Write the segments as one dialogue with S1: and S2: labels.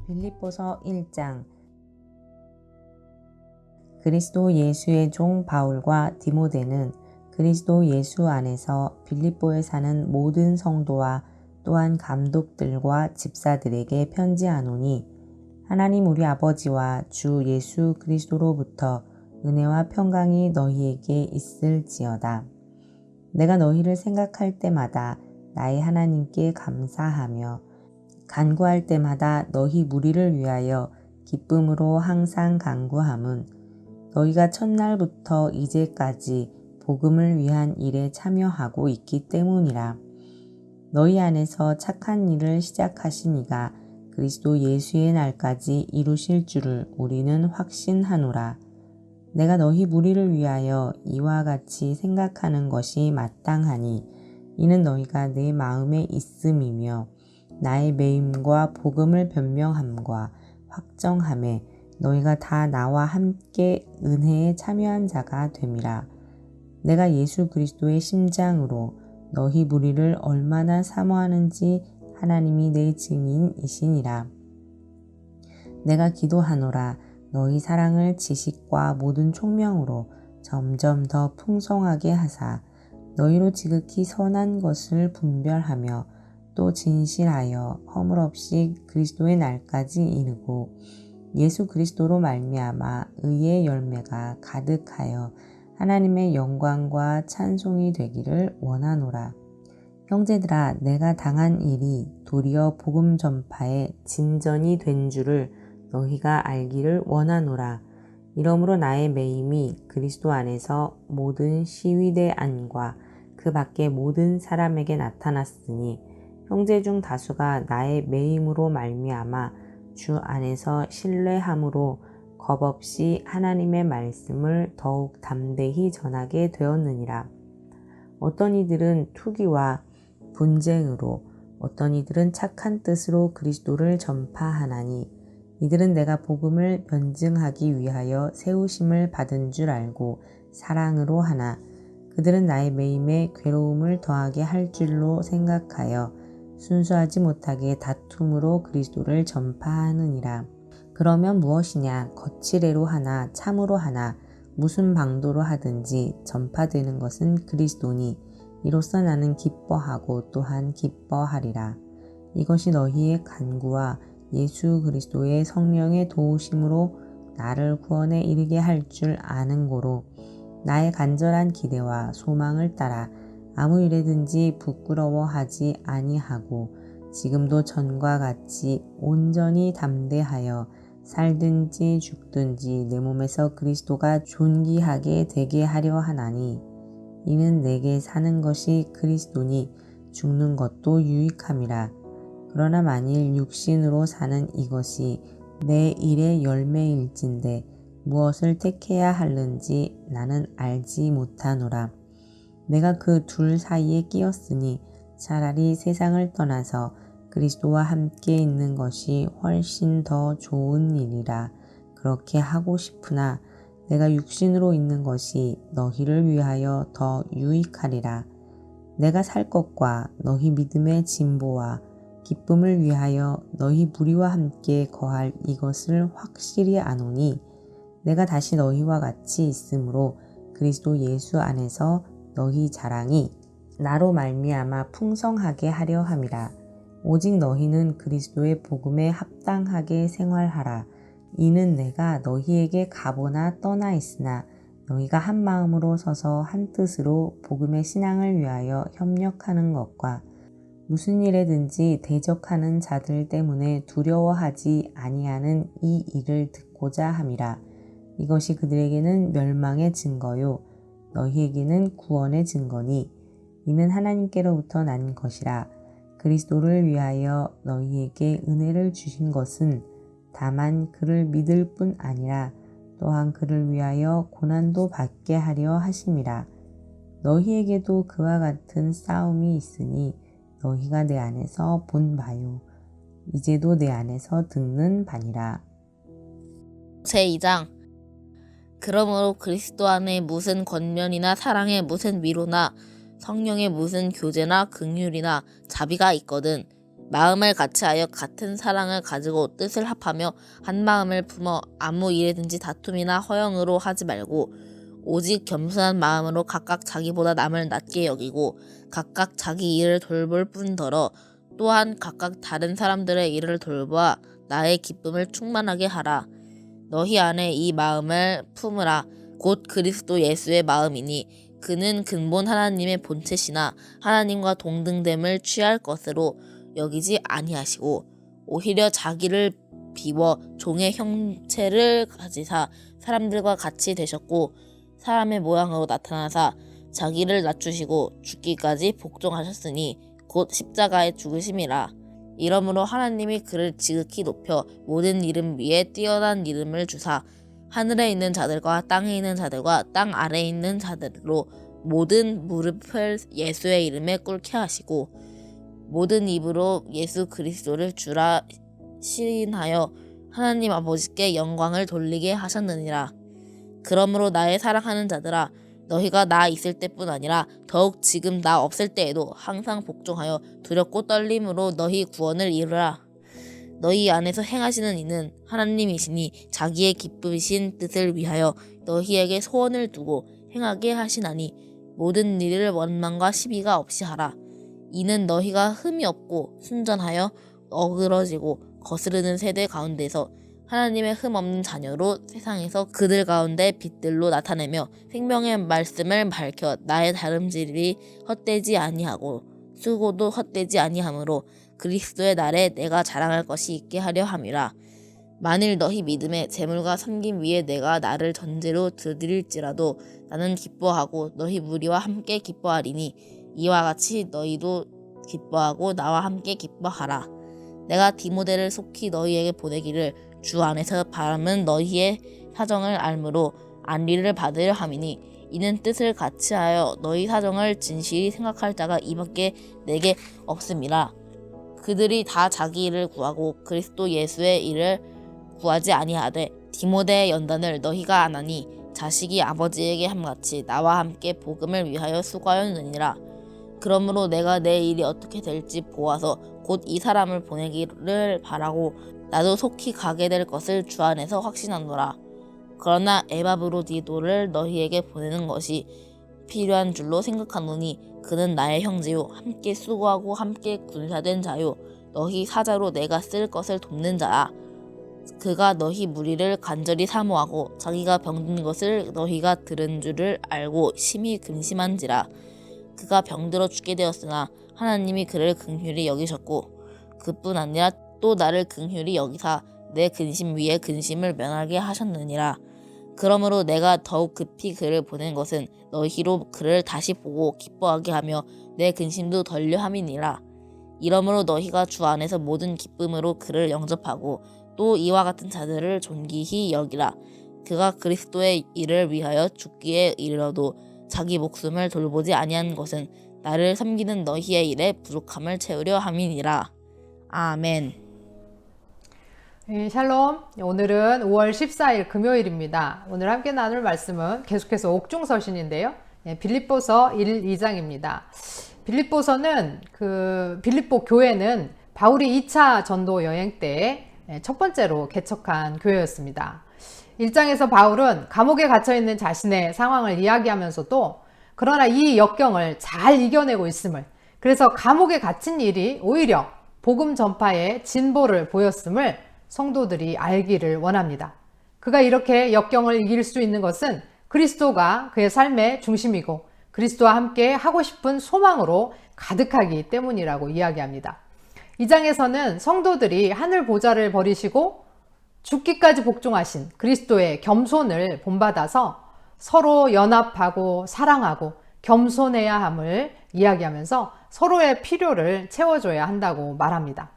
S1: 빌립보서 1장. 그리스도 예수의 종 바울과 디모데는 그리스도 예수 안에서 빌립보에 사는 모든 성도와 또한 감독들과 집사들에게 편지하노니, 하나님 우리 아버지와 주 예수 그리스도로부터 은혜와 평강이 너희에게 있을지어다. 내가 너희를 생각할 때마다 나의 하나님께 감사하며 간구할 때마다 너희 무리를 위하여 기쁨으로 항상 간구함은, 너희가 첫날부터 이제까지 복음을 위한 일에 참여하고 있기 때문이라. 너희 안에서 착한 일을 시작하신 이가 그리스도 예수의 날까지 이루실 줄을 우리는 확신하노라. 내가 너희 무리를 위하여 이와 같이 생각하는 것이 마땅하니, 이는 너희가 내 마음에 있음이며 나의 매임과 복음을 변명함과 확정함에 너희가 다 나와 함께 은혜에 참여한 자가 됨이라. 내가 예수 그리스도의 심장으로 너희 무리를 얼마나 사모하는지 하나님이 내 증인이시니라. 내가 기도하노라. 너희 사랑을 지식과 모든 총명으로 점점 더 풍성하게 하사 너희로 지극히 선한 것을 분별하며 또 진실하여 허물 없이 그리스도의 날까지 이르고 예수 그리스도로 말미암아 의의 열매가 가득하여 하나님의 영광과 찬송이 되기를 원하노라. 형제들아, 내가 당한 일이 도리어 복음 전파의 진전이 된 줄을 너희가 알기를 원하노라. 이러므로 나의 매임이 그리스도 안에서 모든 시위대 안과 그 밖의 모든 사람에게 나타났으니, 형제 중 다수가 나의 매임으로 말미암아 주 안에서 신뢰함으로 겁없이 하나님의 말씀을 더욱 담대히 전하게 되었느니라. 어떤 이들은 투기와 분쟁으로, 어떤 이들은 착한 뜻으로 그리스도를 전파하나니, 이들은 내가 복음을 변증하기 위하여 세우심을 받은 줄 알고 사랑으로 하나, 그들은 나의 매임에 괴로움을 더하게 할 줄로 생각하여 순수하지 못하게 다툼으로 그리스도를 전파하느니라. 그러면 무엇이냐? 거칠애로 하나 참으로 하나 무슨 방도로 하든지 전파되는 것은 그리스도니, 이로써 나는 기뻐하고 또한 기뻐하리라. 이것이 너희의 간구와 예수 그리스도의 성령의 도우심으로 나를 구원에 이르게 할 줄 아는 고로, 나의 간절한 기대와 소망을 따라 아무 일에든지 부끄러워하지 아니하고 지금도 전과 같이 온전히 담대하여 살든지 죽든지 내 몸에서 그리스도가 존귀하게 되게 하려 하나니, 이는 내게 사는 것이 그리스도니 죽는 것도 유익함이라. 그러나 만일 육신으로 사는 이것이 내 일의 열매일진데 무엇을 택해야 하는지 나는 알지 못하노라. 내가 그 둘 사이에 끼었으니 차라리 세상을 떠나서 그리스도와 함께 있는 것이 훨씬 더 좋은 일이라. 그렇게 하고 싶으나 내가 육신으로 있는 것이 너희를 위하여 더 유익하리라. 내가 살 것과 너희 믿음의 진보와 기쁨을 위하여 너희 무리와 함께 거할 이것을 확실히 아노니, 내가 다시 너희와 같이 있으므로 그리스도 예수 안에서 너희 자랑이 나로 말미암아 풍성하게 하려 함이라. 오직 너희는 그리스도의 복음에 합당하게 생활하라. 이는 내가 너희에게 가보나 떠나 있으나 너희가 한 마음으로 서서 한 뜻으로 복음의 신앙을 위하여 협력하는 것과 무슨 일에든지 대적하는 자들 때문에 두려워하지 아니하는 이 일을 듣고자 함이라. 이것이 그들에게는 멸망의 증거요 너희에게는 구원의 증거니, 이는 하나님께로부터 난 것이라. 그리스도를 위하여 너희에게 은혜를 주신 것은 다만 그를 믿을 뿐 아니라 또한 그를 위하여 고난도 받게 하려 하심이라. 너희에게도 그와 같은 싸움이 있으니 너희가 내 안에서 본 바요. 이제도 내 안에서 듣는 바니라.
S2: 제2장. 그러므로 그리스도 안에 무슨 권면이나 사랑에 무슨 위로나 성령의 무슨 교제나 긍휼이나 자비가 있거든 마음을 같이하여 같은 사랑을 가지고 뜻을 합하며 한 마음을 품어 아무 일에든지 다툼이나 허영으로 하지 말고 오직 겸손한 마음으로 각각 자기보다 남을 낮게 여기고 각각 자기 일을 돌볼 뿐더러 또한 각각 다른 사람들의 일을 돌보아 나의 기쁨을 충만하게 하라. 너희 안에 이 마음을 품으라. 곧 그리스도 예수의 마음이니 그는 근본 하나님의 본체시나 하나님과 동등됨을 취할 것으로 여기지 아니하시고 오히려 자기를 비워 종의 형체를 가지사 사람들과 같이 되셨고 사람의 모양으로 나타나사 자기를 낮추시고 죽기까지 복종하셨으니 곧 십자가에 죽으심이라. 이러므로 하나님이 그를 지극히 높여 모든 이름 위에 뛰어난 이름을 주사 하늘에 있는 자들과 땅에 있는 자들과 땅 아래에 있는 자들로 모든 무릎을 예수의 이름에 꿇게 하시고 모든 입으로 예수 그리스도를 주라 시인하여 하나님 아버지께 영광을 돌리게 하셨느니라. 그러므로 나의 사랑하는 자들아 너희가 나 있을 때뿐 아니라 더욱 지금 나 없을 때에도 항상 복종하여 두렵고 떨림으로 너희 구원을 이루라. 너희 안에서 행하시는 이는 하나님이시니 자기의 기쁘신 뜻을 위하여 너희에게 소원을 두고 행하게 하시나니 모든 일을 원망과 시비가 없이 하라. 이는 너희가 흠이 없고 순전하여 어그러지고 거스르는 세대 가운데서 하나님의 흠없는 자녀로 세상에서 그들 가운데 빛들로 나타내며 생명의 말씀을 밝혀 나의 다름질이 헛되지 아니하고 수고도 헛되지 아니하므로 그리스도의 날에 내가 자랑할 것이 있게 하려 함이라. 만일 너희 믿음에 재물과 섬김 위에 내가 나를 전제로 드릴지라도 나는 기뻐하고 너희 무리와 함께 기뻐하리니 이와 같이 너희도 기뻐하고 나와 함께 기뻐하라. 내가 디모데를 속히 너희에게 보내기를 주 안에서 바람은 너희의 사정을 알므로 안리를 받으려 함이니 이는 뜻을 같이하여 너희 사정을 진실히 생각할 자가 이밖에 내게 없음이라. 그들이 다 자기 일을 구하고 그리스도 예수의 일을 구하지 아니하되 디모데의 연단을 너희가 안 하니 자식이 아버지에게 함같이 나와 함께 복음을 위하여 수고하였느니라. 그러므로 내가 내 일이 어떻게 될지 보아서 곧 이 사람을 보내기를 바라고 나도 속히 가게 될 것을 주 안에서 확신하노라. 그러나 에바브로디도를 너희에게 보내는 것이 필요한 줄로 생각하노니 그는 나의 형제요 함께 수고하고 함께 군사된 자요 너희 사자로 내가 쓸 것을 돕는 자라. 그가 너희 무리를 간절히 사모하고 자기가 병든 것을 너희가 들은 줄을 알고 심히 근심한지라. 그가 병들어 죽게 되었으나 하나님이 그를 긍휼히 여기셨고 그뿐 아니라 또 나를 긍휼히 여기사 내 근심 위에 근심을 면하게 하셨느니라. 그러므로 내가 더욱 급히 그를 보낸 것은 너희로 그를 다시 보고 기뻐하게 하며 내 근심도 덜려 함이니라. 이러므로 너희가 주 안에서 모든 기쁨으로 그를 영접하고 또 이와 같은 자들을 존귀히 여기라. 그가 그리스도의 일을 위하여 죽기에 이르러도 자기 목숨을 돌보지 아니한 것은 나를 섬기는 너희의 일에 부족함을 채우려 함이니라. 아멘.
S3: 샬롬. 오늘은 5월 14일 금요일입니다. 오늘 함께 나눌 말씀은 계속해서 옥중서신인데요. 빌립보서 1, 2장입니다. 빌립보서는 빌립보 교회는 바울이 2차 전도 여행 때 첫 번째로 개척한 교회였습니다. 1장에서 바울은 감옥에 갇혀있는 자신의 상황을 이야기하면서도 그러나 이 역경을 잘 이겨내고 있음을, 그래서 감옥에 갇힌 일이 오히려 복음 전파에 진보를 보였음을 성도들이 알기를 원합니다. 그가 이렇게 역경을 이길 수 있는 것은 그리스도가 그의 삶의 중심이고 그리스도와 함께 하고 싶은 소망으로 가득하기 때문이라고 이야기합니다. 이 장에서는 성도들이 하늘 보좌를 버리시고 죽기까지 복종하신 그리스도의 겸손을 본받아서 서로 연합하고 사랑하고 겸손해야 함을 이야기하면서 서로의 필요를 채워줘야 한다고 말합니다.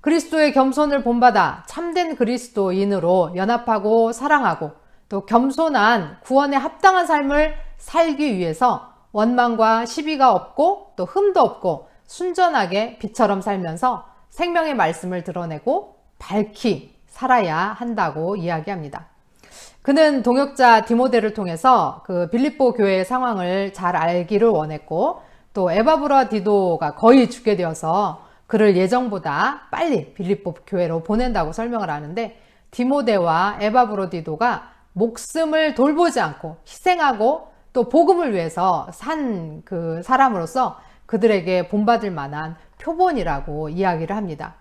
S3: 그리스도의 겸손을 본받아 참된 그리스도인으로 연합하고 사랑하고 또 겸손한 구원에 합당한 삶을 살기 위해서 원망과 시비가 없고 또 흠도 없고 순전하게 빛처럼 살면서 생명의 말씀을 드러내고 밝히 살아야 한다고 이야기합니다. 그는 동역자 디모데를 통해서 그 빌립보 교회의 상황을 잘 알기를 원했고, 또 에바브라디도가 거의 죽게 되어서 그를 예정보다 빨리 빌립보 교회로 보낸다고 설명을 하는데, 디모데와 에바브라디도가 목숨을 돌보지 않고 희생하고 또 복음을 위해서 산 그 사람으로서 그들에게 본받을 만한 표본이라고 이야기를 합니다.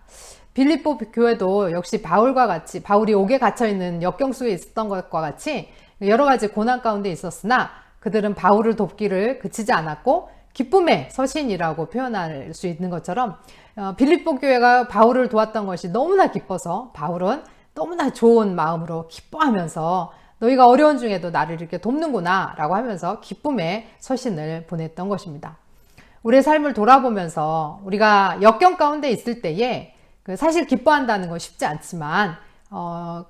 S3: 빌립보 교회도 역시 바울과 같이, 바울이 옥에 갇혀있는 역경 속에 있었던 것과 같이 여러 가지 고난 가운데 있었으나 그들은 바울을 돕기를 그치지 않았고 기쁨의 서신이라고 표현할 수 있는 것처럼 빌립보 교회가 바울을 도왔던 것이 너무나 기뻐서 바울은 너무나 좋은 마음으로 기뻐하면서 너희가 어려운 중에도 나를 이렇게 돕는구나 라고 하면서 기쁨의 서신을 보냈던 것입니다. 우리의 삶을 돌아보면서 우리가 역경 가운데 있을 때에 사실 기뻐한다는 건 쉽지 않지만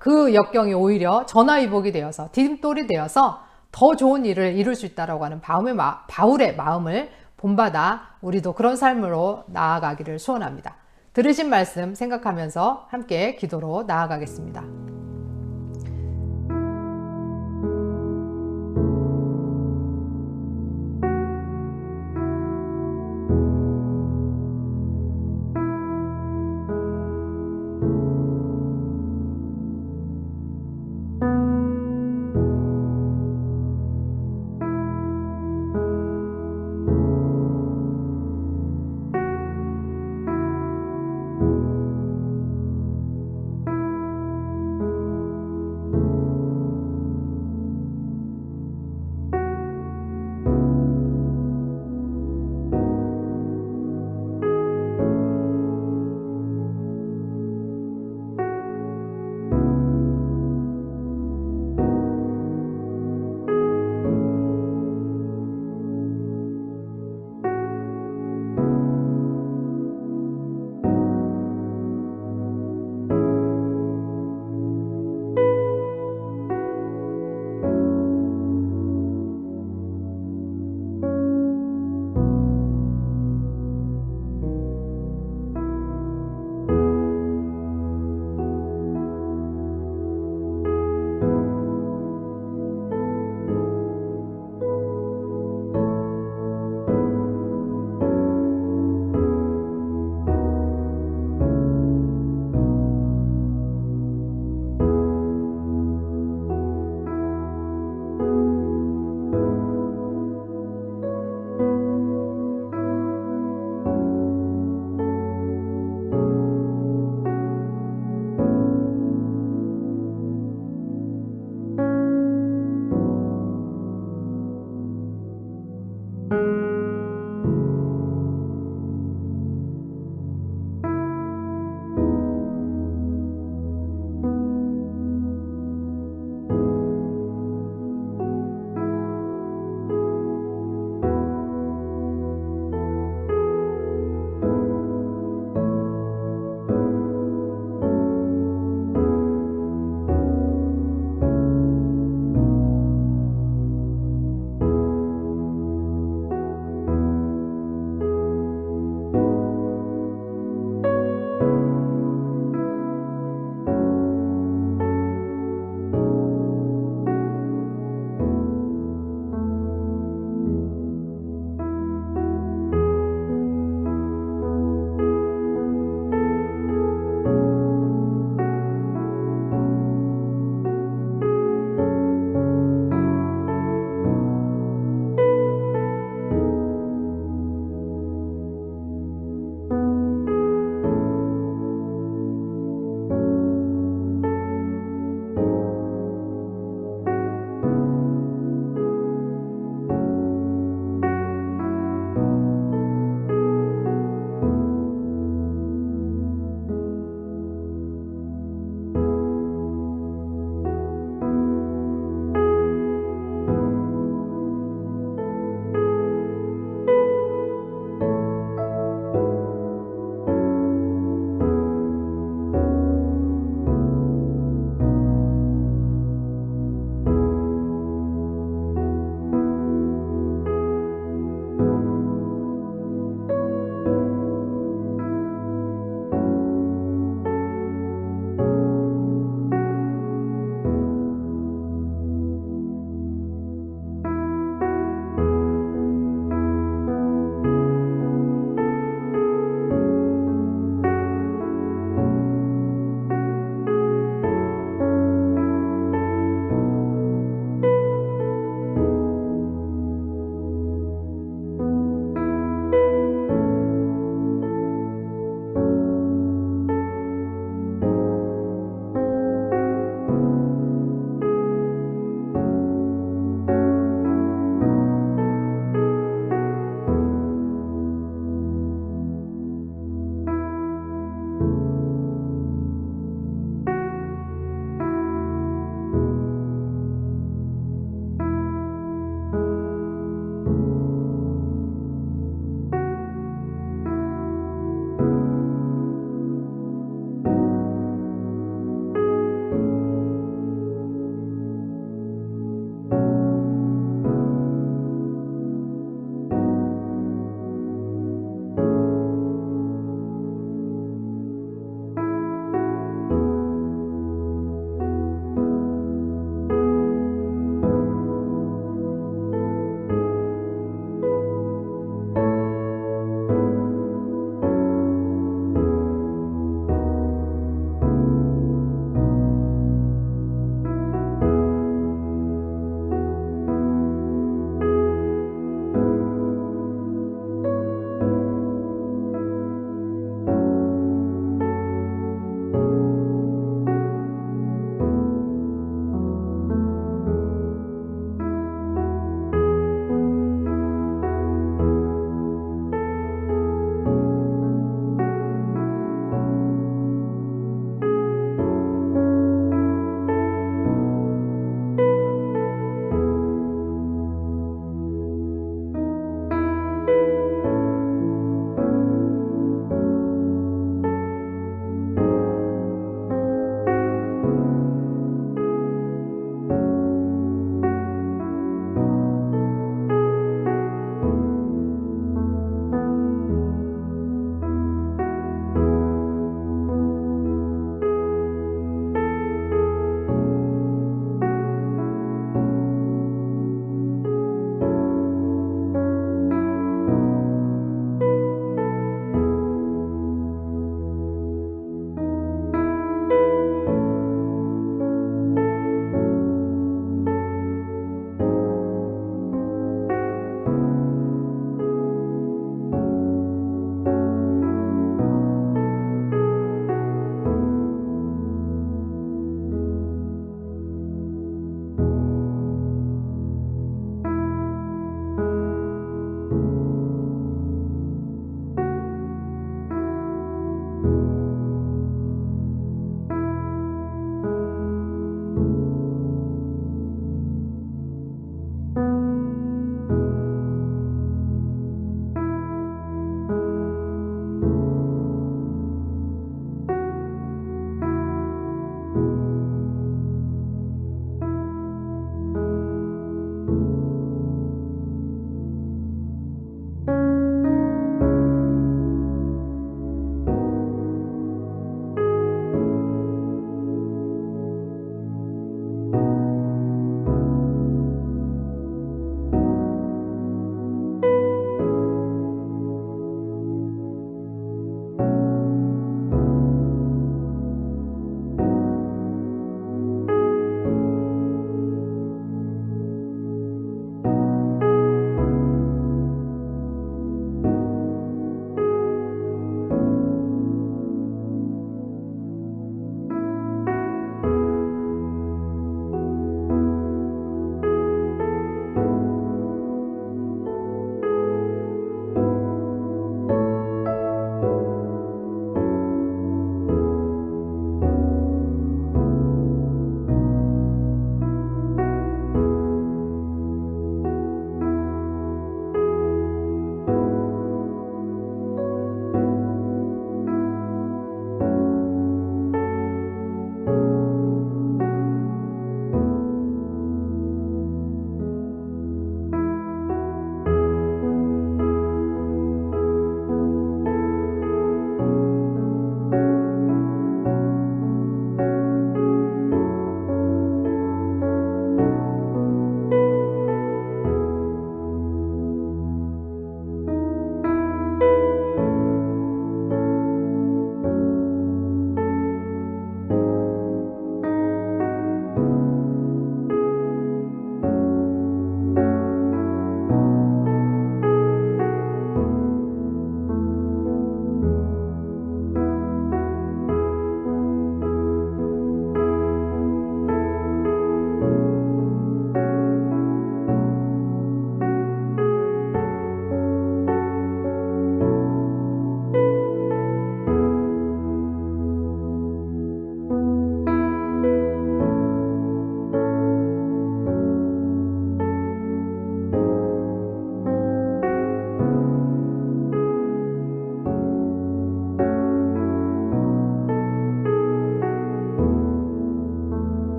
S3: 그 역경이 오히려 전화위복이 되어서 디딤돌이 되어서 더 좋은 일을 이룰 수 있다고 하는 바울의 마음을 본받아 우리도 그런 삶으로 나아가기를 소원합니다. 들으신 말씀 생각하면서 함께 기도로 나아가겠습니다.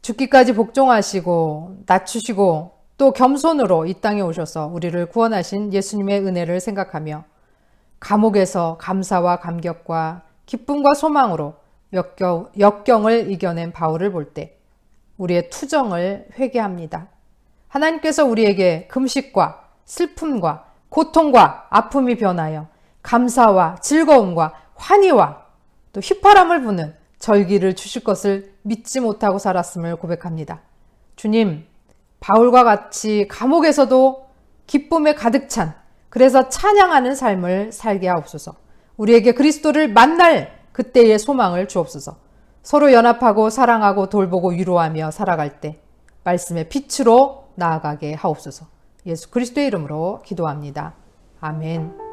S3: 죽기까지 복종하시고 낮추시고 또 겸손으로 이 땅에 오셔서 우리를 구원하신 예수님의 은혜를 생각하며 감옥에서 감사와 감격과 기쁨과 소망으로 역경을 이겨낸 바울을 볼 때 우리의 투정을 회개합니다. 하나님께서 우리에게 금식과 슬픔과 고통과 아픔이 변하여 감사와 즐거움과 환희와 또 휘파람을 부는 절기를 주실 것을 믿지 못하고 살았음을 고백합니다. 주님, 바울과 같이 감옥에서도 기쁨에 가득 찬 그래서 찬양하는 삶을 살게 하옵소서. 우리에게 그리스도를 만날 그때의 소망을 주옵소서. 서로 연합하고 사랑하고 돌보고 위로하며 살아갈 때 말씀의 빛으로 나아가게 하옵소서. 예수 그리스도의 이름으로 기도합니다. 아멘.